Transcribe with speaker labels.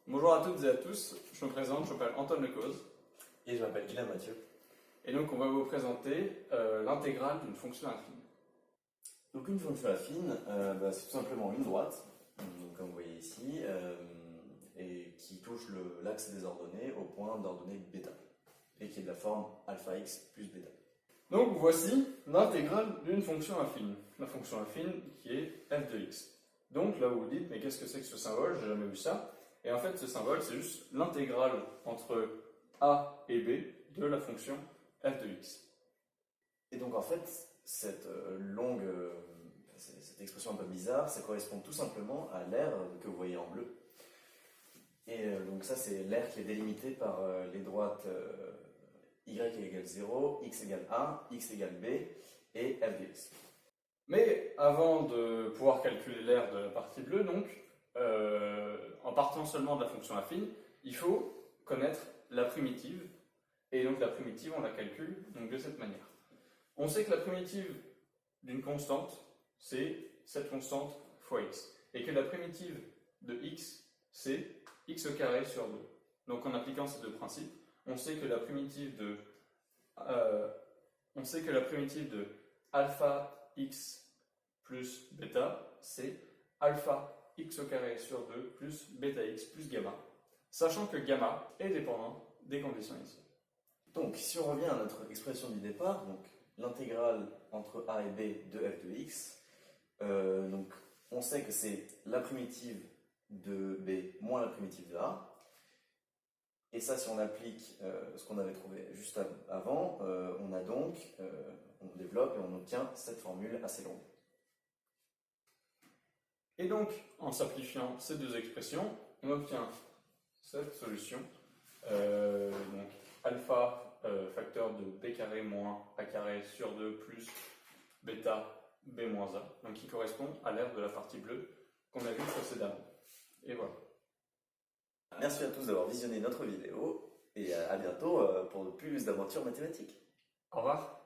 Speaker 1: Bonjour à toutes et à tous, je me présente, je m'appelle Antoine Lecause.
Speaker 2: Et je m'appelle Guillaume Mathieu.
Speaker 1: Et donc on va vous présenter l'intégrale d'une fonction affine.
Speaker 2: Donc une fonction affine, c'est tout simplement une droite, comme vous voyez ici, et qui touche l'axe des ordonnées au point d'ordonnée bêta, et qui est de la forme alpha x plus bêta.
Speaker 1: Donc voici l'intégrale d'une fonction affine. La fonction affine qui est f de x. Donc là vous vous dites, mais qu'est-ce que c'est que ce symbole? J'ai jamais vu ça. Et en fait ce symbole c'est juste l'intégrale entre a et b de la fonction f de x.
Speaker 2: Et donc en fait, cette expression un peu bizarre, ça correspond tout simplement à l'aire que vous voyez en bleu. Et donc ça c'est l'aire qui est délimitée par les droites y égale 0, x égale 1, x égale b et f de x.
Speaker 1: Mais avant de pouvoir calculer l'aire de la partie bleue, donc, en partant seulement de la fonction affine, il faut connaître la primitive. Et donc la primitive, on la calcule donc, de cette manière. On sait que la primitive d'une constante, c'est cette constante fois x. Et que la primitive de x, c'est x au carré sur 2. Donc en appliquant ces deux principes, on sait que la primitive de alpha x plus bêta, c'est alpha x au carré sur 2 plus bêta x plus gamma, sachant que gamma est dépendant des conditions initiales.
Speaker 2: Donc si on revient à notre expression du départ, donc l'intégrale entre a et b de f de x, donc on sait que c'est la primitive de b moins la primitive de a. Et ça, si on applique ce qu'on avait trouvé juste avant, on développe et on obtient cette formule assez longue.
Speaker 1: Et donc, en simplifiant ces deux expressions, on obtient cette solution. Donc, alpha facteur de b carré moins a carré sur 2 plus bêta b moins a, donc qui correspond à l'aire de la partie bleue qu'on a vue précédemment. Et voilà.
Speaker 2: Merci à tous d'avoir visionné notre vidéo et à bientôt pour plus d'aventures mathématiques.
Speaker 1: Au revoir.